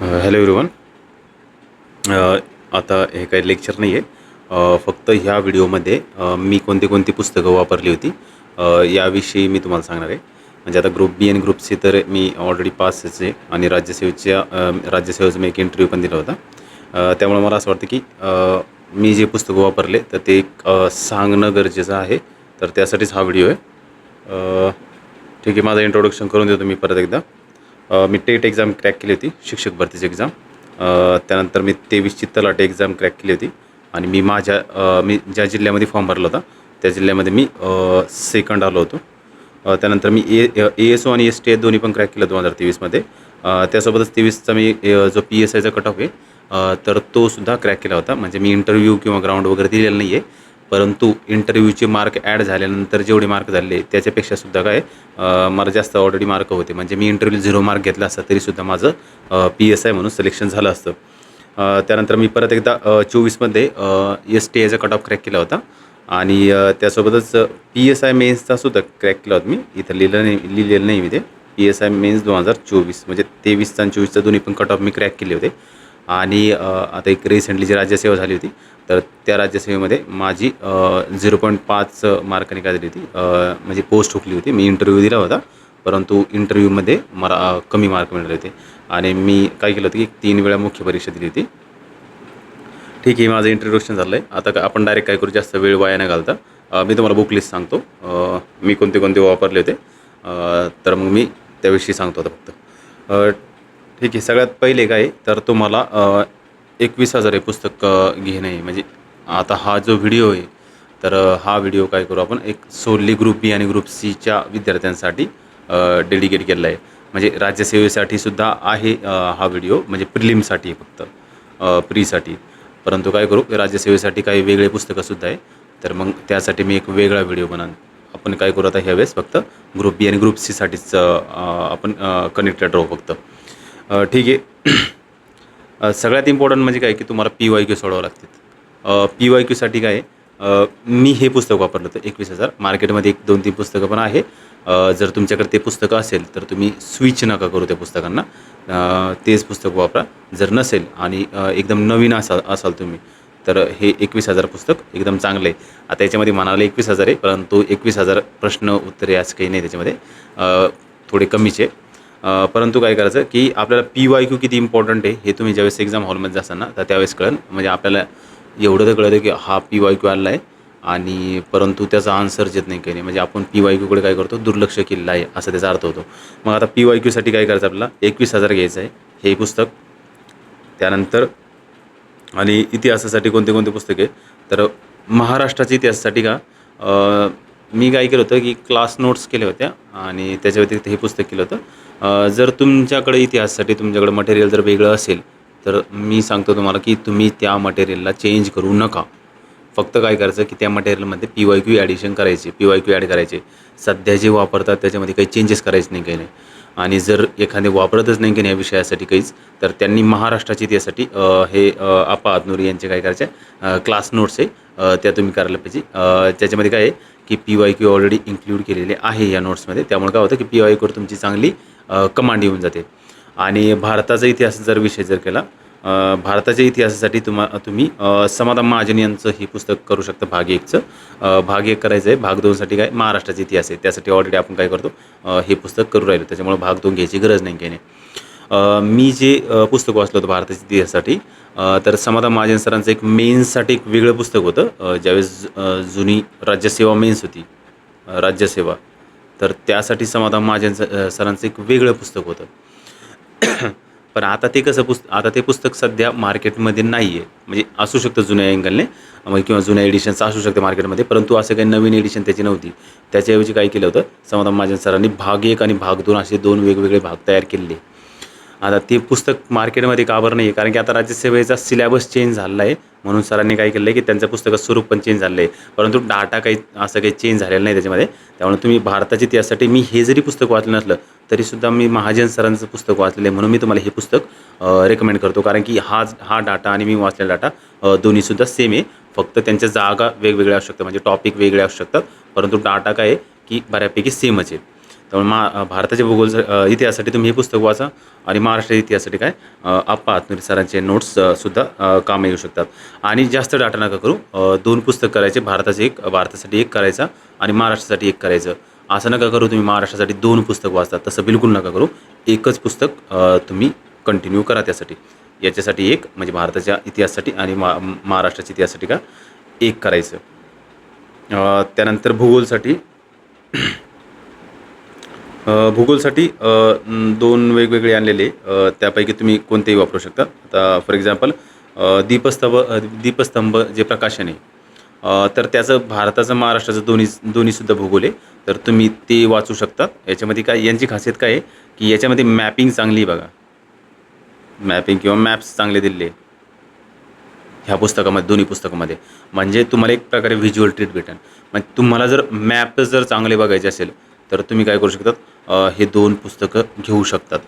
Hello everyone. आता हे काही लेक्चर नाही आहे. फक्त ह्या व्हिडिओमध्ये मी कोणती कोणती पुस्तकं वापरली होती याविषयी मी तुम्हाला सांगणार आहे. म्हणजे आता ग्रुप बी आणि ग्रुप सी तर मी ऑलरेडी पासच आहे आणि राज्यसेवेचा मी एक इंटरव्ह्यू पण दिला होता. त्यामुळे मला असं वाटतं की मी जे पुस्तकं वापरले तर ते सांगणं गरजेचं आहे. तर त्यासाठीच हा व्हिडिओ आहे. ठीक आहे, माझं इंट्रोडक्शन करून देतो मी परत एकदा. मी टेट एक्झाम क्रॅक केली होती, शिक्षक भरतीची एक्झाम. त्यानंतर मी 23ची तलाठी एक्झाम क्रॅक केली होती आणि मी ज्या जिल्ह्यामध्ये फॉर्म भरला होता त्या जिल्ह्यामध्ये मी सेकंड आलो होतो. त्यानंतर मी ASO आणि STI दोन्ही पण क्रॅक केलं 2023मध्ये. त्यासोबतच 23चा मी जो PSIचा कट ऑफ आहे तर तो सुद्धा क्रॅक केला होता. म्हणजे मी इंटरव्ह्यू किंवा ग्राउंड वगैरे दिलेलं नाही आहे, परंतु इंटरव्ह्यूचे मार्क ॲड झाल्यानंतर जेवढे मार्क झाले त्याच्यापेक्षा सुद्धा काय मला जास्त ऑलरेडी मार्क होते. म्हणजे मी इंटरव्ह्यू 0 मार्क घेतला असता तरीसुद्धा माझं PSI म्हणून सिलेक्शन झालं असतं. त्यानंतर मी परत एकदा 24मध्ये STIचा कट ऑफ क्रॅक केला होता आणि त्यासोबतच PSI मेन्सचा सुद्धा क्रॅक केला होता. मी इथं लिहिलेलं नाही मी ते. PSI मेन्स 2024 म्हणजे 23चा आणि 24चा दोन्ही पण कट ऑफ मी क्रॅक केले होते. आणि आता एक रिसेंटली जी राज्यसेवा झाली होती तर त्या राज्यसेवेमध्ये माझी 0.5 मार्कांनी काय झाली होती, म्हणजे पोस्ट हुकली होती. मी इंटरव्ह्यू दिला होता परंतु इंटरव्ह्यूमध्ये मला कमी मार्क मिळाले होते आणि मी काय केलं होतं की 3 वेळा मुख्य परीक्षा दिली होती. ठीक आहे, माझं इंट्रोडक्शन झालं आहे. आता आपण डायरेक्ट काय करू, जास्त वेळ वाया न घालता मी तुम्हाला बुक लिस्ट सांगतो. मी कोणते कोणते वापरले होते तर मग मी त्याविषयी सांगतो आता फक्त. ठीक आहे, सगळ्यात पहिले काय तर तुम्हाला 21,000 हे पुस्तक घेणं आहे. म्हणजे आता हा जो व्हिडिओ आहे तर हा व्हिडिओ काय करू आपण एक सोडली ग्रुप बी आणि ग्रुप सीच्या विद्यार्थ्यांसाठी डेडिकेट केलेला आहे. म्हणजे राज्यसेवेसाठी सुद्धा आहे हा व्हिडिओ, म्हणजे प्रिलिमसाठी आहे फक्त, प्रीसाठी. परंतु काय करू, राज्यसेवेसाठी काही वेगळे पुस्तकंसुद्धा आहे. तर मग त्यासाठी मी एक वेगळा व्हिडिओ बनवून आपण काय करू आता ह्यावेळेस फक्त ग्रुप बी आणि ग्रुप सीसाठीच आपण कनेक्टेड राहू फक्त. ठीक आहे. सगळ्यात इम्पॉर्टंट म्हणजे काय की तुम्हाला PYQ सोडवावं लागतात. PYQसाठी काय मी हे पुस्तक वापरलं होतं 21,000. मार्केटमध्ये 1-2-3 पुस्तकं पण आहे. जर तुमच्याकडे ते पुस्तकं असेल तर तुम्ही स्विच नका करू त्या पुस्तकांना, तेच पुस्तक वापरा. जर नसेल आणि एकदम नवीन असाल तुम्ही तर हे 21,000 पुस्तक एकदम चांगलं आहे. आता याच्यामध्ये म्हणाले 21,000 आहे, परंतु 21,000 प्रश्न उत्तरे असं काही नाही त्याच्यामध्ये, थोडे कमीच आहे. परंतु काय करायचं की आपल्याला PYQ किती इम्पॉर्टंट आहे हे तुम्ही ज्यावेळेस एक्झाम हॉलमध्ये जासाल ना तर त्यावेळेस कळेल. म्हणजे आपल्याला एवढं तर कळतं की हा PYQ आला आहे आणि परंतु त्याचा आन्सर येत नाही काही नाही. म्हणजे आपण PYQकडे काय करतो, दुर्लक्ष केलेलं आहे असं त्याचा अर्थ होतो. मग आता PYQसाठी काय करायचं, आपल्याला 21,000 घ्यायचं आहे हे पुस्तक. त्यानंतर आणि इतिहासासाठी कोणते कोणते पुस्तक आहे तर महाराष्ट्राच्या इतिहासासाठी का मी काय केलं होतं की क्लास नोट्स केल्या होत्या आणि त्याच्या व्यतिरिक्त हे पुस्तक केलं होतं. जर तुमच्याकडे इतिहासासाठी तुमच्याकडे मटेरियल जर वेगळं असेल तर मी सांगतो तुम्हाला की तुम्ही त्या मटेरियलला चेंज करू नका. फक्त काय करायचं की त्या मटेरियलमध्ये PYQ ॲडिशन करायचे, PYQ ॲड करायचे. सध्या जे वापरतात त्याच्यामध्ये काही चेंजेस करायचे नाही, काही नाही. आणि जर एखादे वापरतच नाही की नाही या विषयासाठी काहीच, तर त्यांनी महाराष्ट्राच्या इतिहासासाठी हे आपा आदनुरी यांचे काय करायचे क्लास नोट्स आहे त्या तुम्ही करायला पाहिजे. त्याच्यामध्ये काय आहे की PYQ ऑलरेडी इन्क्लूड केलेले आहे या नोट्समध्ये. त्यामुळे काय होतं की PYQवर तुमची चांगली कमांड येऊन जाते. आणि भारताचा इतिहास जर विषय जर केला, भारताच्या इतिहासासाठी तुम्ही समाधान महाजन यांचं हे पुस्तक करू शकता. भाग 1चं भाग 1 करायचं आहे. भाग 2साठी काय महाराष्ट्राचा इतिहास आहे, त्यासाठी ऑलरेडी आपण काय करतो हे पुस्तक करू राहिलो, त्याच्यामुळे भाग 2 घ्यायची गरज नाही काही नाही. मी जे पुस्तक वाचलं होतं भारताच्या इतिहासासाठी तर समाधान महाजन सरांचं एक मेन्ससाठी एक वेगळं पुस्तक होतं. ज्यावेळेस जुनी राज्यसेवा मेन्स होती, राज्यसेवा, तर त्यासाठी समाधान महाजन सरांचं एक वेगळं पुस्तक होतं. पण आता ते कसं आता ते पुस्तक सध्या मार्केटमध्ये नाही आहे. म्हणजे असू शकतं जुन्या अँगलने किंवा जुन्या एडिशन्स असू शकते मार्केटमध्ये, परंतु असं काही नवीन एडिशन त्याची नव्हती. त्याच्याऐवजी काय केलं होतं समाधान महाजन सरांनी भाग 1 आणि भाग 2 असे 2 वेगवेगळे भाग तयार केले. आता ते पुस्तक मार्केटमध्ये का बरं नाही आहे, कारण की आता राज्यसेवेचा सिलॅबस चेंज झालेला आहे, म्हणून सरांनी काय केलं आहे की त्यांचं पुस्तकाचं स्वरूप पण चेंज झालं आहे. परंतु डाटा काही असं काही चेंज झालेलं नाही त्याच्यामध्ये. त्यामुळे तुम्ही भारताच्या इतिहासासाठी मी हे जरी पुस्तक वाचलं नसलं तरीसुद्धा मी महाजन सरांचं पुस्तक वाचलेलं आहे, म्हणून मी तुम्हाला हे पुस्तक रेकमेंड करतो. कारण की हा डाटा आणि मी वाचलेला डाटा दोन्हीसुद्धा सेम आहे. फक्त त्यांच्या जागा वेगवेगळ्या असू शकतात, म्हणजे टॉपिक वेगळे असू शकतात, परंतु डाटा काय आहे की बऱ्यापैकी सेमच आहे. त्यामुळे भारताच्या भूगोल इतिहासासाठी तुम्ही हे पुस्तक वाचा आणि महाराष्ट्र इतिहासासाठी काय आप्पा हातनुरे सरांचे नोट्स सुद्धा कामं येऊ शकतात. आणि जास्त डाटा नका करू. 2 पुस्तक करायचे, भारतासाठी एक करायचा आणि महाराष्ट्रासाठी एक करायचं. असं नका करू तुम्ही महाराष्ट्रासाठी 2 पुस्तक वाचता, तसं बिलकुल नका करू. एकच पुस्तक तुम्ही कंटिन्यू करा त्यासाठी. याच्यासाठी एक म्हणजे भारताच्या इतिहासासाठी आणि महाराष्ट्राच्या इतिहासासाठी का एक करायचं. त्यानंतर भूगोलसाठी 2 वेगवेगळे आणलेले, त्यापैकी तुम्ही कोणतेही वापरू शकता. आता फॉर एक्झाम्पल दीपस्तंभ जे प्रकाशन आहे, तर त्याचं भारताचं महाराष्ट्राचं दोन्हीसुद्धा भूगोल आहे, तर तुम्ही ते वाचू शकता. याच्यामध्ये काय यांची खासियत काय आहे की याच्यामध्ये मॅपिंग चांगली आहे बघा. मॅपिंग किंवा मॅप्स चांगले दिलेले ह्या पुस्तकामध्ये, दोन्ही पुस्तकामध्ये. म्हणजे तुम्हाला एक प्रकारे व्हिज्युअल ट्रीट भेटेल. म्हणजे तुम्हाला जर मॅप जर चांगले बघायचे असेल तर तुम्ही काय करू शकतात, हे 2 पुस्तकं घेऊ शकतात.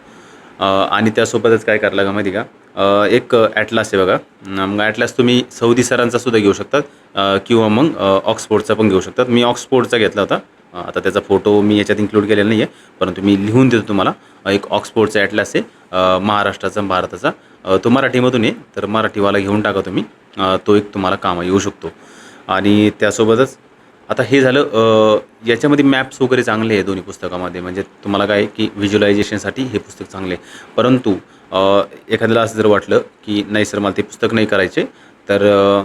आणि त्यासोबतच काय करायला का माहिती का, एक ॲटलास आहे बघा. मग ॲटलास तुम्ही सौदी सरांचा सुद्धा घेऊ शकतात किंवा मग ऑक्सफोर्डचा पण घेऊ शकतात. मी ऑक्सफोर्डचा घेतला होता. आता त्याचा फोटो मी याच्यात इन्क्लूड केलेला नाही आहे, परंतु मी लिहून देतो तुम्हाला. एक ऑक्सफोर्डचा ॲटलास आहे महाराष्ट्राचा भारताचा. तो मराठीमधून आहे, तर मराठीवाला घेऊन टाका तुम्ही. तो एक तुम्हाला कामं येऊ शकतो. आणि त्यासोबतच आता हे झालं, याच्यामध्ये मॅप्स वगैरे चांगले आहे दोन्ही पुस्तकामध्ये. म्हणजे तुम्हाला काय की व्हिज्युअलायझेशनसाठी हे पुस्तक चांगले आहे. परंतु एखाद्याला असं जर वाटलं की नाही सर मला ते पुस्तक नाही करायचे, तर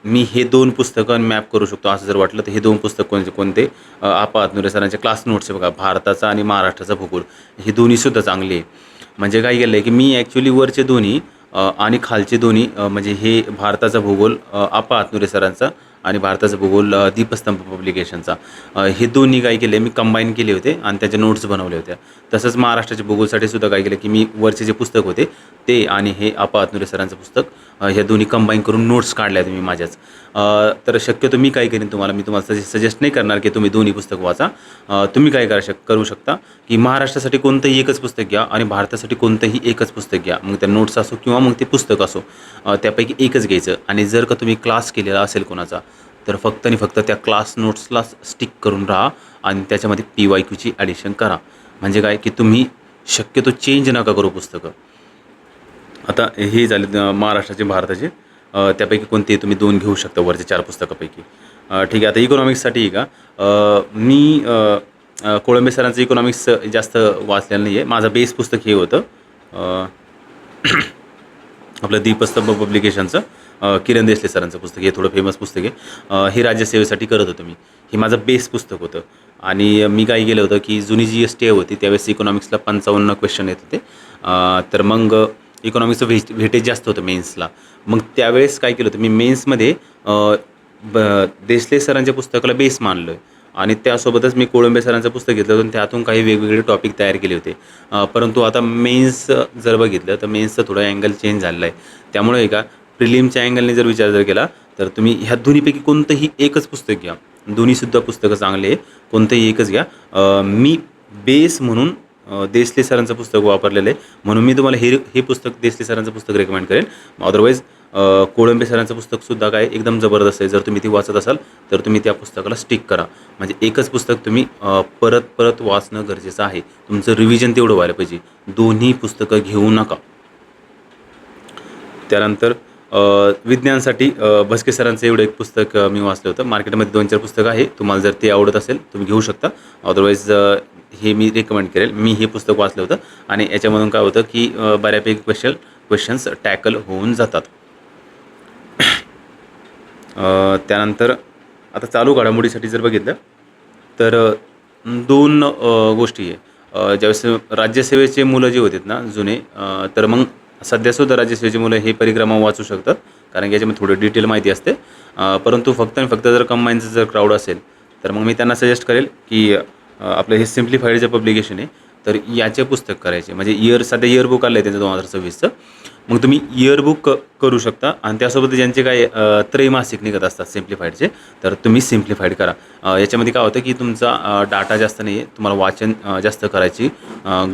मी हे 2 पुस्तकं मॅप करू शकतो असं जर वाटलं, तर हे 2 पुस्तक कोणते आप्पा हातनुरे सरांचे क्लास नोट्स आहे बघा, भारताचा आणि महाराष्ट्राचा भूगोल. हे दोन्हीसुद्धा चांगले आहे. म्हणजे काय केलं आहे की मी ॲक्च्युली वरचे दोन्ही आणि खालचे दोन्ही, म्हणजे हे भारताचा भूगोल आप्पा हातनुरे सरांचा आणि भारताचा भूगोल दीपस्तंभ पब्लिकेशनचा, हे दोन्ही काय केले मी कंबाईन केले होते आणि त्याच्या नोट्स बनवले होत्या. तसंच महाराष्ट्राच्या भूगोलसाठी सुद्धा काय केलं की मी वरचे जे पुस्तक होते ते आणि हे आप्पा हातनुरे सरांचं पुस्तक, ह्या दोन्ही कंबाईन करून नोट्स काढल्या तुम्ही माझ्याच. तर शक्यतो मी काय करेन मी तुम्हाला सजेस्ट नाही करणार की तुम्ही दोन्ही पुस्तक वाचा. तुम्ही काय करू शकता की महाराष्ट्रासाठी कोणतंही एकच पुस्तक घ्या आणि भारतासाठी कोणतंही एकच पुस्तक घ्या. मग त्या नोट्स असो किंवा मग ते पुस्तक असो, त्यापैकी एकच घ्यायचं. आणि जर का तुम्ही क्लास केलेला असेल कोणाचा, तर फक्त आणि फक्त त्या क्लास नोट्सला स्टिक करून राहा आणि त्याच्यामध्ये PYQची ॲडिशन करा. म्हणजे काय की तुम्ही शक्यतो चेंज नका करू पुस्तकं. आता हे झाले महाराष्ट्राचे भारताचे, त्यापैकी कोणते तुम्ही 2 घेऊ शकता वरच्या 4 पुस्तकापैकी. ठीक आहे. आता इकॉनॉमिक्ससाठी का मी कोळंबे सरांचं इकॉनॉमिक्स जास्त वाचलेलं नाही आहे. माझं बेस पुस्तक हे होतं आपलं दीपस्तंभ पब्लिकेशनचं, किरण देसले सरांचं पुस्तक. हे थोडं फेमस पुस्तक आहे. हे राज्यसेवेसाठी करत होतो मी. हे माझं बेस पुस्तक होतं. आणि मी काय केलं होतं की जुनी GST होती त्यावेळेस इकॉनॉमिक्सला 55 क्वेश्चन येत होते. तर मग इकॉनॉमिक्सचं वेटेज जास्त होतं मेन्सला. मग त्यावेळेस काय केलं होतं मी मेन्समध्ये देसले सरांच्या पुस्तकाला बेस मानलं आणि त्यासोबतच मी कोळंबे सरांचं पुस्तक घेतलं होतं आणि त्यातून काही वेगवेगळे टॉपिक तयार केले होते. परंतु आता मेन्स जर बघितलं तर मेन्सचं थोडं अँगल चेंज झालेलं आहे. त्यामुळे का प्रिलिमच्या अँगलने जर विचार जर केला तर तुम्ही ह्या दोन्हीपैकी कोणतंही एकच पुस्तक घ्या. दोन्हीसुद्धा पुस्तकं चांगले आहे, कोणतंही एकच घ्या. मी बेस म्हणून देसले सरांचं पुस्तक वापरलेलं आहे, म्हणून मी तुम्हाला हे पुस्तक देसले सरांचं पुस्तक रेकमेंड करेन. अदरवाईज कोळंबे सरांचं पुस्तकसुद्धा काय एकदम जबरदस्त आहे. जर तुम्ही ती वाचत असाल तर तुम्ही त्या पुस्तकाला स्टिक करा. म्हणजे एकच पुस्तक तुम्ही परत परत वाचणं गरजेचं आहे. तुमचं रिव्हिजन तेवढं व्हायला पाहिजे. दोन्ही पुस्तकं घेऊ नका. त्यानंतर विज्ञानसाठी भस्के सरांचं एवढं एक पुस्तक मी वाचलं होतं. मार्केटमध्ये 2-4 पुस्तकं आहे. तुम्हाला जर ते आवडत असेल तुम्ही घेऊ शकता. अदरवाईज हे मी रेकमेंड करेल. मी हे पुस्तक वाचलं होतं आणि याच्यामधून काय होतं की बऱ्यापैकी क्वेश्चन्स टॅकल होऊन जातात. त्यानंतर आता चालू घडामोडीसाठी जर बघितलं तर 2 गोष्टी आहे. ज्यावेळेस राज्यसेवेचे मुलं जे होते ना जुने, तर मग सध्यासुद्धा राज्यसेवेची मुलं हे परिक्रमा वाचू शकतात, कारण की याच्यामध्ये थोडं डिटेल माहिती असते. परंतु फक्त आणि फक्त जर कंबाईनचं जर क्राऊड असेल तर मग मी त्यांना सजेस्ट करेल की आपलं हे सिम्प्लिफाईड जे पब्लिकेशन आहे तर याचे पुस्तक करायचे. म्हणजे सध्या इयरबुक आलं आहे त्यांचं 2026चं. मग तुम्ही इयरबुक करू शकता आणि त्यासोबत ज्यांचे काय त्रैमासिक निघत असतात सिम्प्लिफाईडचे, तर तुम्ही सिम्प्लिफाईड करा. याच्यामध्ये काय होतं की तुमचा डाटा जास्त नाही आहे, तुम्हाला वाचन जास्त करायची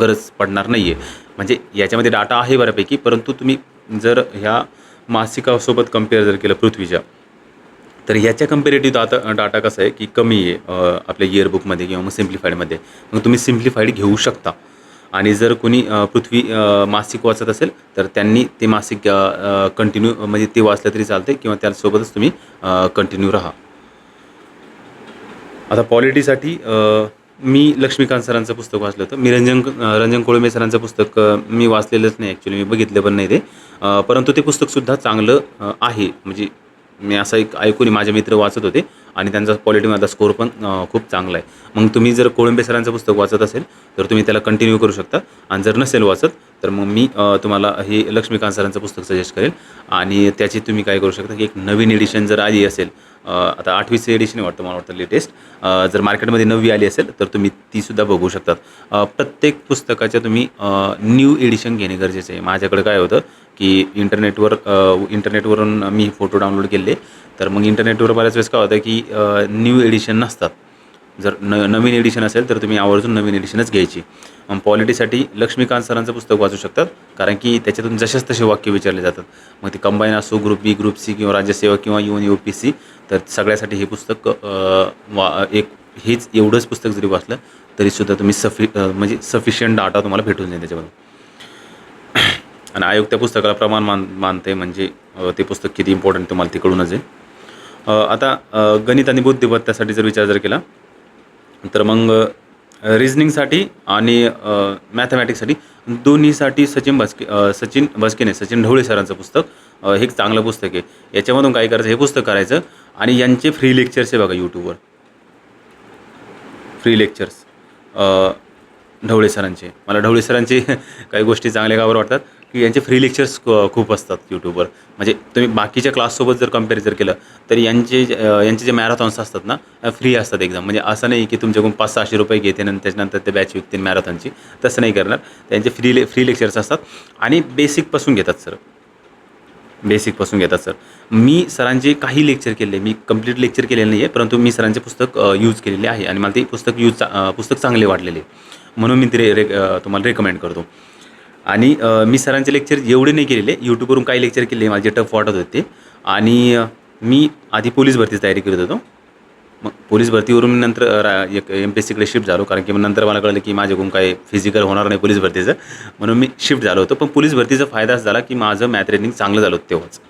गरज पडणार नाही आहे. म्हणजे याच्यामध्ये डाटा आहे बऱ्यापैकी, परंतु तुम्ही जर ह्या मासिकासोबत कम्पेअर जर केलं पृथ्वीच्या, तर याच्या कंपॅरेटिव्ह डाटा कसं आहे की कमी आहे आपल्या इयरबुकमध्ये किंवा मग सिम्प्लिफाईडमध्ये. मग तुम्ही सिम्प्लिफाईड घेऊ शकता. आणि जर कोणी पृथ्वी मासिक वाचत असेल तर त्यांनी ते मासिक कंटिन्यू म्हणजे ते वाचलं तरी चालते किंवा त्यासोबतच तुम्ही कंटिन्यू राहा. आता पॉलिटीसाठी मी लक्ष्मीकांत सरांचं पुस्तक वाचलं होतं. मी रंजन कोळंबे सरांचं पुस्तक मी वाचलेलंच नाही ॲक्च्युली, मी बघितलं पण नाही ते. परंतु ते पुस्तकसुद्धा चांगलं आहे. म्हणजे मी असं एक ऐकून माझे मित्र वाचत होते आणि त्यांचा पॉलिटीमधला स्कोर पण खूप चांगला आहे. मग तुम्ही जर कोळंबे सरांचं पुस्तक वाचत असेल तर तुम्ही त्याला कंटिन्यू करू शकता. आणि जर नसेल वाचत तर मग मी तुम्हाला हे लक्ष्मीकांत सरांचं पुस्तक सजेस्ट करेल. आणि त्याची तुम्ही काय करू शकता की एक नवीन एडिशन जर आली असेल, आता 8वीचं एडिशन वाटतं मला वाटतं लेटेस्ट, जर मार्केटमध्ये 9वी आली असेल तर तुम्ही तीसुद्धा बघू शकतात. प्रत्येक पुस्तकाच्या तुम्ही न्यू एडिशन घेणे गरजेचं आहे. माझ्याकडे काय होतं की इंटरनेटवरून मी फोटो डाउनलोड केले, तर मग इंटरनेटवर बऱ्याच वेळेस काय होतं की न्यू एडिशन नसतात. जर नवीन एडिशन असेल तर तुम्ही आवर्जून नवीन एडिशनच घ्यायची. पॉलिटीसाठी लक्ष्मीकांत सरांचं पुस्तक वाचू शकतात, कारण की त्याच्यातून जसेच तसे वाक्य विचारले जातात. मग ते कंबाईन असो, ग्रुप बी, ग्रुप सी किंवा राज्यसेवा किंवा UPSC, तर सगळ्यासाठी हे पुस्तक हेच एवढंच पुस्तक जरी वाचलं तरीसुद्धा तुम्ही म्हणजे सफिशियंट डाटा तुम्हाला भेटून जाईल त्याच्यामधून. आणि आयोग त्या पुस्तकाला प्रमाण मानते, म्हणजे ते पुस्तक किती इम्पॉर्टंट तुम्हाला ते कळूनच आहे. आता गणित आणि बुद्धिमत्तेसाठी जर विचार जर केला तर मग रिझनिंगसाठी आणि मॅथमॅटिक्ससाठी दोन्हीसाठी सचिन ढवळे सरांचं पुस्तक हे एक चांगलं पुस्तक आहे. याच्यामधून काय करायचं, हे पुस्तक करायचं आणि यांचे फ्री लेक्चर्स आहे बघा यूट्यूबवर, फ्री लेक्चर्स ढवळे सरांचे. मला ढवळे सरांचे काही गोष्टी चांगल्या गावर वाटतात की यांचे फ्री लेक्चर्स खूप असतात यूट्यूबवर. म्हणजे तुम्ही बाकीच्या क्लाससोबत जर कम्पेअर जर केलं तर यांचे जे मॅरेथॉन्स असतात ना फ्री असतात एकदम. म्हणजे असं नाही की तुमच्याकडून 500-600 रुपये घेते आणि त्याच्यानंतर ते बॅच विकतील मॅरेथॉनची, तसं नाही करणार. त्यांचे फ्री लेक्चर्स असतात आणि बेसिकपासून घेतात सर. मी सरांचे काही लेक्चर केले, मी कंप्लीट लेक्चर केलेलं नाही आहे, परंतु मी सरांचे पुस्तक यूज केलेले आहे आणि मला ते पुस्तक चांगले वाटलेले, म्हणून मी ते तुम्हाला रेकमेंड करतो. आणि मी सरांचे लेक्चर एवढे नाही केलेले, यूट्यूबवरून काही लेक्चर केले माझे टफ वाटत होते. आणि मी आधी पोलीस भरतीची तयारी करत होतो. मग पोलीस भरतीवरून मी नंतर एक MPSCकडे शिफ्ट झालो, कारण की मग नंतर मला कळलं की माझ्याकडून काही फिजिकल होणार नाही पोलीस भरतीचं, म्हणून मी शिफ्ट झालो होतो. पण पोलीस भरतीचा फायदा असा झाला की माझं मॅथ रीजनिंग चांगलं झालं होतं तेव्हाच,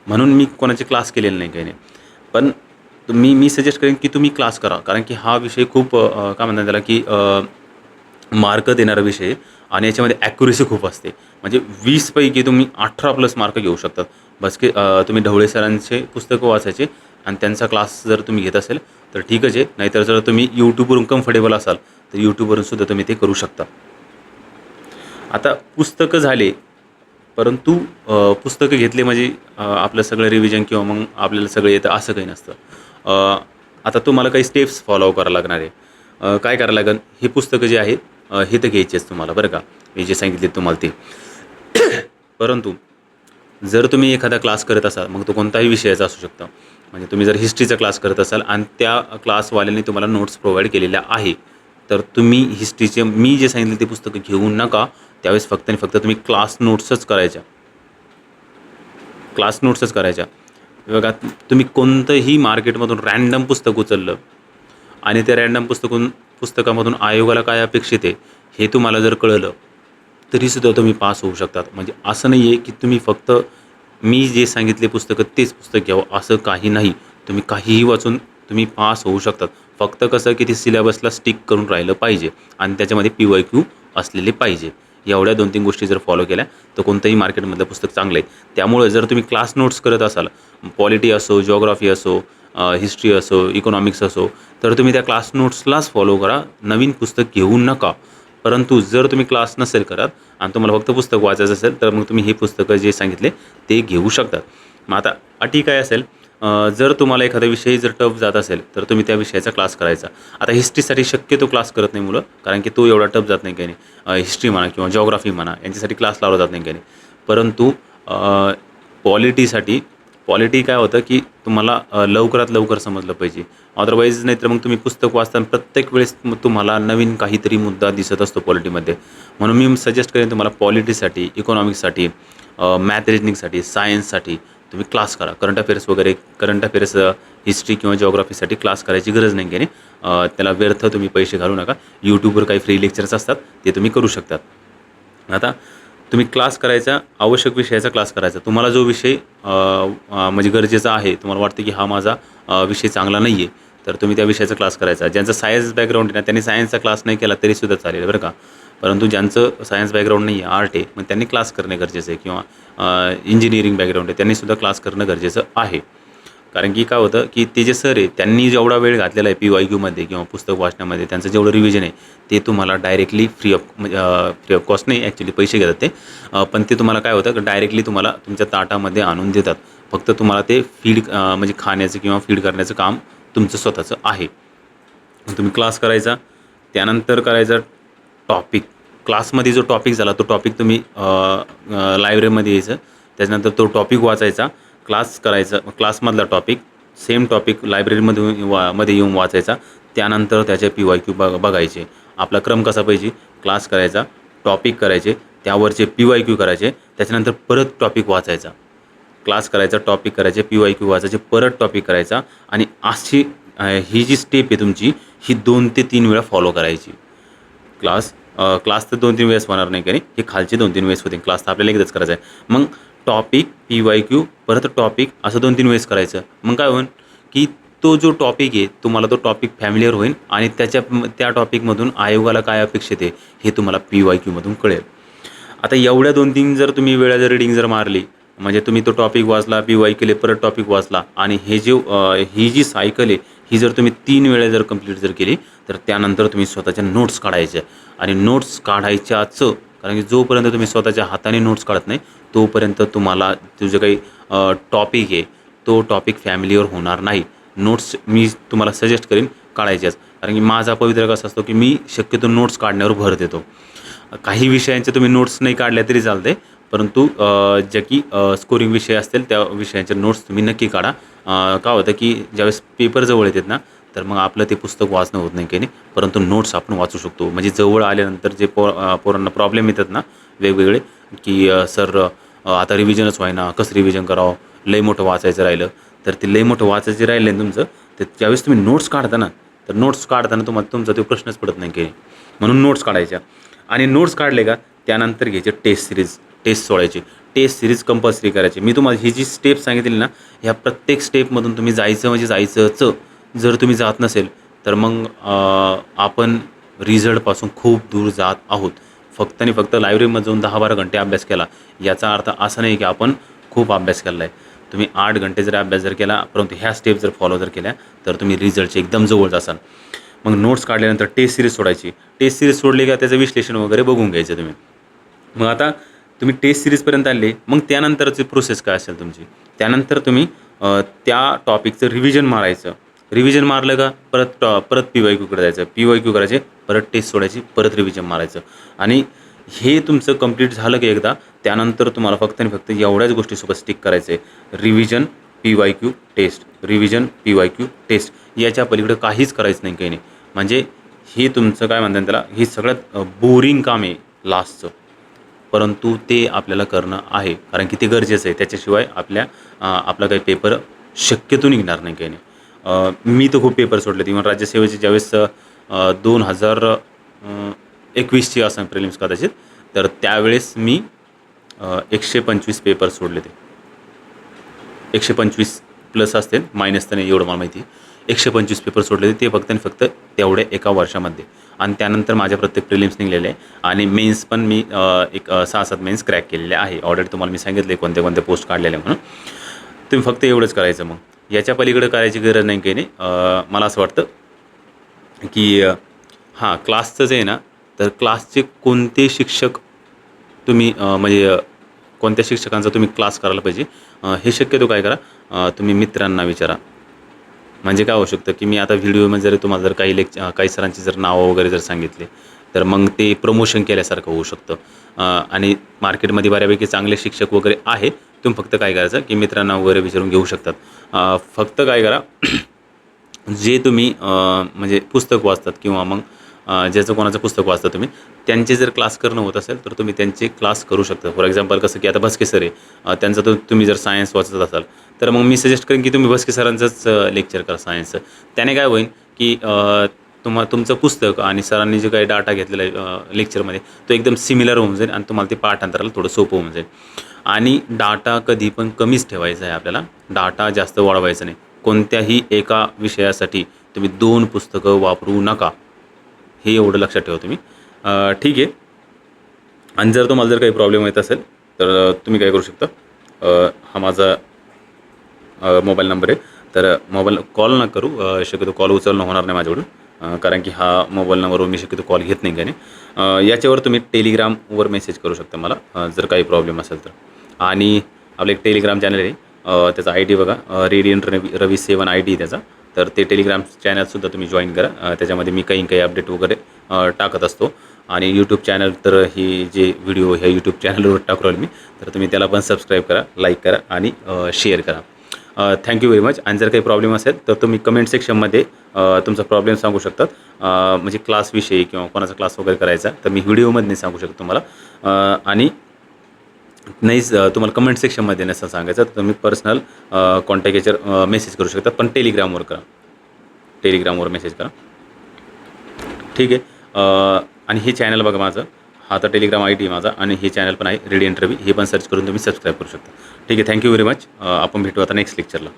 म्हणून मी कोणाचे क्लास केलेले नाही, काही नाही. पण मी सजेस्ट करेन की तुम्ही क्लास करा, कारण की हा विषय खूप काय म्हणतात त्याला की मार्क देणारा विषय आणि याच्यामध्ये ॲक्युरेसी खूप असते. म्हणजे 20 पैकी तुम्ही 18+ मार्क घेऊ शकतात. बस की तुम्ही ढवळे सरांचे पुस्तकं वाचायचे आणि त्यांचा क्लास जर तुम्ही घेत असेल तर ठीकच आहे. नाहीतर जर तुम्ही यूट्यूबवरून कम्फर्टेबल असाल तर यूट्यूबवरून सुद्धा तुम्ही ते करू शकता. आता पुस्तकं झाले, परंतु पुस्तकं घेतले म्हणजे आपलं सगळं रिव्हिजन किंवा मग आपल्याला सगळं येतं असं काही नसतं. आता तुम्हाला काही स्टेप्स फॉलो करावं लागणार आहे. काय करावं लागेल, ही पुस्तकं जी आहेत हे तर घ्यायचेच तुम्हाला, बरं का, मी जे सांगितले तुम्हाला ते. परंतु जर तुम्ही एखादा क्लास करत असाल, मग तो कोणताही विषयाचा असू शकतो. म्हणजे तुम्ही जर हिस्ट्रीचा क्लास करत असाल आणि त्या क्लासवाल्यांनी तुम्हाला नोट्स प्रोव्हाइड केलेल्या आहे, तर तुम्ही हिस्ट्रीचे मी जे सांगितले ते पुस्तकं घेऊ नका. त्यावेळेस फक्त आणि फक्त तुम्ही क्लास नोट्सच करायच्या. बघा, तुम्ही कोणतंही मार्केटमधून रँडम पुस्तक उचललं आणि त्या रँडम पुस्तकामधून आयोगाला काय अपेक्षित आहे हे तुम्हाला जर कळलं तरीसुद्धा तुम्ही पास होऊ शकतात. म्हणजे असं नाही आहे की तुम्ही फक्त मी जे सांगितले पुस्तकं तेच पुस्तक घ्यावं असं काही नाही. तुम्ही काहीही वाचून तुम्ही पास होऊ शकतात. फक्त कसं की ते सिलेबसला स्टिक करून राहिलं पाहिजे आणि त्याच्यामध्ये PYQ असलेले पाहिजे. एवढ्या 2-3 गोष्टी जर फॉलो केल्या तर कोणतंही मार्केटमधलं पुस्तक चांगलं आहे. त्यामुळे जर तुम्ही क्लास नोट्स करत असाल, पॉलिटी असो, जिओग्राफी असो, हिस्ट्री असो, इकॉनॉमिक्स असो, तर तुम्ही त्या क्लास नोट्सलाच फॉलो करा. नवीन पुस्तक घेऊ नका. परंतु जर तुम्ही क्लास नसेल करत आणि तुम्हाला फक्त पुस्तक वाचायचं असेल तर मग तुम्ही हे पुस्तकं जे सांगितले ते घेऊ शकतात. मग आता अटी काय असेल, जर तुम्हाला एखादा विषय जर टफ जात असेल तर तुम्ही त्या विषयाचा क्लास करायचा. आता हिस्ट्रीसाठी शक्यतो क्लास करत नाही मुलं, कारण की तो एवढा टफ जात नाही काही नाही. हिस्ट्री म्हणा किंवा जिओग्राफी म्हणा यांच्यासाठी क्लास लावला जात नाही काही नाही. परंतु पॉलिटी काय होतं की तुम्हाला लवकरात लवकर समजलं पाहिजे. अदरवाईज नाही तर मग तुम्ही पुस्तक वाचताना प्रत्येक वेळेस तुम्हाला नवीन काहीतरी मुद्दा दिसत असतो पॉलिटीमध्ये. म्हणून मी सजेस्ट करेन तुम्हाला पॉलिटीसाठी, इकॉनॉमिक्ससाठी, मॅथ रिजनिंगसाठी, सायन्ससाठी तुम्ही क्लास करा. करंट अफेअर्स हिस्ट्री किंवा जिओग्राफीसाठी क्लास करायची गरज नाही आहे. त्याला व्यर्थ तुम्ही पैसे घालू नका. यूट्यूबवर काही फ्री लेक्चर्स असतात ते तुम्ही करू शकतात. आता तुम्ही क्लास करायचा, आवश्यक विषयाचा क्लास करायचा. तुम्हाला जो विषय म्हणजे गरजेचा आहे, तुम्हाला वाटतं की हा माझा विषय चांगला नाही आहे, तर तुम्ही त्या विषयाचा क्लास करायचा. ज्यांचं सायन्स बॅकग्राऊंड आहे ना, त्यांनी सायन्सचा क्लास नाही केला तरीसुद्धा चालेल बरं का. परंतु ज्यांचं सायन्स बॅकग्राऊंड नाही आहे, आर्ट आहे, मग त्यांनी क्लास करणे गरजेचं आहे. किंवा इंजिनिअरिंग बॅकग्राऊंड आहे, त्यांनीसुद्धा क्लास करणं गरजेचं आहे. कारण की काय होतं की ते जे सर आहे त्यांनी जेवढा वेळ घातलेला आहे PYQमध्ये किंवा पुस्तक वाचण्यामध्ये, त्यांचं जेवढं रिव्हिजन आहे ते तुम्हाला डायरेक्टली फ्री ऑफ कॉस्ट नाही, ॲक्च्युली पैसे घेतात ते. पण ते तुम्हाला काय होतं डायरेक्टली तुम्हाला तुमच्या ताटामध्ये आणून देतात. फक्त तुम्हाला ते फीड म्हणजे खाण्याचं किंवा फीड करण्याचं काम तुमचं स्वतःचं आहे. तुम्ही क्लास करायचा, त्यानंतर करायचा टॉपिक. क्लासमध्ये जो टॉपिक झाला तो टॉपिक तुम्ही लायब्ररीमध्ये यायचं, त्याच्यानंतर तो टॉपिक वाचायचा, क्लास करायचा, क्लासमधला टॉपिक सेम टॉपिक मध्ये येऊन वाचायचा. त्यानंतर त्याचे PYQ बघायचे. आपला क्रम कसा पाहिजे, क्लास करायचा, टॉपिक करायचे, त्यावरचे PYQ करायचे, त्याच्यानंतर परत टॉपिक वाचायचा, क्लास करायचा, टॉपिक करायचे, PYQ वाचायचे, परत टॉपिक करायचा. आणि अशी ही जी स्टेप आहे तुमची, ही 2 ते 3 वेळा फॉलो करायची. क्लास तर 2-3 वेळेस होणार नाही, कारण हे खालचे 2-3 वेळेस होते. क्लास तर आपल्याला एकदाच करायचा आहे. मग टॉपिक, PYQ, परत टॉपिक, असं 2-3 वेळेस करायचं. मग काय होईल की तो जो टॉपिक आहे तुम्हाला तो टॉपिक फॅमिलिअर होईल आणि त्या टॉपिकमधून आयोगाला काय अपेक्षित आहे हे तुम्हाला PYQमधून कळेल. आता एवढ्या 2-3 जर तुम्ही वेळा जर रीडिंग जर मारली, म्हणजे तुम्ही तो टॉपिक वाचला, PYQ केले, परत टॉपिक वाचला, आणि ही जी सायकल आहे ही जर तुम्ही 3 वेळा जर कंप्लीट जर केली, तर त्यानंतर तुम्ही स्वतःच्या नोट्स काढायच्या. आणि नोट्स काढायच्याच, कारण की जोपर्यंत तुम्ही स्वतःच्या हाताने नोट्स काढत नाही तोपर्यंत तुम्हाला तुझं काही टॉपिक आहे तो टॉपिक फॅमिलीवर होणार नाही. नोट्स मी तुम्हाला सजेस्ट करीन काढायच्याच, कारण की माझा पवित्रा कसा असतो की मी शक्यतो नोट्स काढण्यावर भर देतो. काही विषयांचे तुम्ही नोट्स नाही काढल्या तरी चालते, परंतु जे की स्कोरिंग विषय असतील त्या विषयांचे नोट्स तुम्ही नक्की काढा. काय होतं की ज्यावेळेस पेपर जवळ येतात ना, तर मग आपलं ते पुस्तक वाचणं होत नाही काही नाही, परंतु नोट्स आपण वाचू शकतो. म्हणजे जवळ आल्यानंतर जे पोरांना प्रॉब्लेम येतात ना वेगवेगळे, की सर आता रिव्हिजनच व्हायना, कसं रिव्हिजन करावं, लई मोठं वाचायचं राहिलं, तर ते लई मोठं वाचायचं राहिलं आहे तुमचं, तर ज्यावेळेस तुम्ही नोट्स काढता ना, तर नोट्स काढताना तुमचा तो प्रश्नच पडत नाही काही. म्हणून नोट्स काढायच्या. आणि नोट्स काढले का त्यानंतर घ्यायचे टेस्ट सोडायची. टेस्ट सिरीज कंपल्सरी करायची. मी तुम्हाला ही जी स्टेप सांगितली ना, ह्या प्रत्येक स्टेपमधून तुम्ही जायचं म्हणजे जायचंच. जर तुम्ही जात नसेल तर मग आपण रिझल्टपासून खूप दूर जात आहोत. फक्त आणि फक्त लायब्ररीमध्ये जाऊन 10-12 घंटे अभ्यास केला याचा अर्थ असा नाही की आपण खूप अभ्यास केला आहे. तुम्ही 8 घंटे जर अभ्यास जर केला, परंतु ह्या स्टेप जर फॉलो जर केल्या, तर तुम्ही रिझल्टचे एकदम जवळ जासाल. मग नोट्स काढल्यानंतर टेस्ट सिरीज सोडायची. टेस्ट सिरीज सोडली का त्याचं विश्लेषण वगैरे बघून घ्यायचं तुम्ही. मग आता तुम्ही टेस्ट सिरीजपर्यंत आले, मग त्यानंतरची प्रोसेस काय असेल तुमची, त्यानंतर तुम्ही त्या टॉपिकचं रिव्हिजन मारायचं. रिव्हिजन मारलं का परत PYQकडे जायचं, PYQ करायचे, परत टेस्ट सोडायची, परत रिव्हिजन मारायचं. आणि हे तुमचं कंप्लीट झालं की एकदा, त्यानंतर तुम्हाला फक्त आणि फक्त एवढ्याच गोष्टीसोबत स्टिक करायचं आहे. Revision, PYQ, test, revision, PYQ, test. याच्या पलीकडे काहीच करायचं नाही काही नाही. म्हणजे हे तुमचं काय म्हणतात त्याला, हे सगळ्यात बोरिंग काम आहे लास्टचं, परंतु ते आपल्याला करणं आहे, कारण की ते गरजेचं आहे. त्याच्याशिवाय आपला काही पेपर शक्यतो निघणार नाही काही नाही. मी तर खूप पेपर सोडले. इव्हन राज्यसेवेचे ज्यावेळेस 2021ची असं प्रिलिम्स कदाचित, तर त्यावेळेस मी 125 पेपर सोडले. ते 125 प्लस असतील, मायनस तर नाही एवढं मला माहिती. 125 पेपर सोडले ते फक्त आणि फक्त तेवढ्या एका वर्षामध्ये. आणि त्यानंतर माझ्या प्रत्येक प्रिलिम्स निघलेले आहे. आणि मेन्स पण मी एक 6-7 मेन्स क्रॅक केलेले आहे ऑलरेडी. तुम्हाला मी सांगितले कोणते कोणते पोस्ट काढलेले म्हणून. तुम्ही फक्त एवढंच करायचं. मग याच्या पलीकडे करायची गरज नाही काही नाही. मला असं वाटतं की क्लासचं जे आहे ना, तर क्लासचे कोणते शिक्षक तुम्ही म्हणजे कोणत्या शिक्षकांचा तुम्ही क्लास करायला पाहिजे, हे शक्यतो काय करा, तुम्ही मित्रांना विचारा. म्हणजे काय होऊ शकतं की मी आता व्हिडिओमध्ये जर तुम्हाला जर काही सरांची जर नावं वगैरे जर सांगितले, तर मग ते प्रमोशन केल्यासारखं होऊ शकतं. आणि मार्केटमध्ये बऱ्यापैकी चांगले शिक्षक वगैरे आहे. तुम्ही फक्त काय करायचं की मित्रांना वगैरे विचारून घेऊ शकतात. फक्त काय करा, जे तुम्ही म्हणजे पुस्तक वाचतात किंवा मग ज्याचं कोणाचं पुस्तक वाचता तुम्ही, त्यांचे जर क्लास करणं होत असेल तर तुम्ही त्यांचे क्लास करू शकता. फॉर एक्झाम्पल कसं की आता भस्के सर आहे, त्यांचा तुम्ही जर सायन्स वाचत असाल तर मग मी सजेस्ट करेन की तुम्ही भस्के सरांचंच लेक्चर करा सायन्सचं. त्याने काय होईल की तुमचं पुस्तक आणि सरांनी जे काही डाटा घेतलेला आहे लेक्चरमध्ये तो एकदम सिमिलर होऊन जाईल आणि तुम्हाला ते पाठांतराला थोडं सोपं होऊन जाईल. आणि डाटा कधी पण कमीच ठेवायचा आहे आपल्याला, डाटा जास्त वाढवायचा नाही. कोणत्याही एका विषयासाठी तुम्ही 2 पुस्तकं वापरू नका, हे एवढं लक्षात ठेवा तुम्ही. ठीक आहे. आणि जर तुम्हाला जर काही प्रॉब्लेम येत असेल तर तुम्ही काय करू शकता, हा माझा मोबाईल नंबर आहे, तर मोबाईल कॉल नका करू, शक्यतो कॉल उचलणं होणार नाही माझ्याकडून, कारण की हा मोबाईल नंबरवर मी शक्यतो कॉल घेत नाही त्याने. याच्यावर तुम्ही टेलिग्रामवर मेसेज करू शकता मला, जर काही प्रॉब्लेम असेल तर. आणि आपलं एक टेलिग्राम चॅनल आहे, त्याचा आय डी बघा, रेडियंट रवी 7 आय डी आहे त्याचा. तर ते टेलिग्राम चॅनलसुद्धा तुम्ही जॉईन करा. त्याच्यामध्ये मी काही अपडेट वगैरे टाकत असतो. आणि यूट्यूब चॅनल तर ही जे व्हिडिओ ह्या यूट्यूब चॅनलवर टाकू मी, तर तुम्ही त्याला पण सबस्क्राईब करा, लाईक करा आणि शेअर करा. Thank you very much. आणि जर काही प्रॉब्लेम असेल तर तुम्ही कमेंट सेक्शनमध्ये तुमचा प्रॉब्लेम सांगू शकतात, म्हणजे क्लासविषयी किंवा कोणाचा क्लास वगैरे करायचा तर मी व्हिडिओमध्ये नाही सांगू शकतो तुम्हाला. आणि नाहीच तुम्हाला कमेंट सेक्शनमध्ये नसेल सांगायचं तर तुम्ही पर्सनल कॉन्टॅक्ट याच्यावर मेसेज करू शकता, पण टेलिग्रामवर करा, टेलिग्रामवर मेसेज करा. ठीक आहे. आणि हे चॅनल बघा माझं, हा आता टेलिग्राम आय डी माझा आणि हे चॅनल पण आहे रेडियंट रवी, हे पण सर्च करून तुम्ही सबस्क्राईब करू शकता. ठीक आहे. Thank you very much. आपण भेटू आता नेक्स्ट लेक्चरला.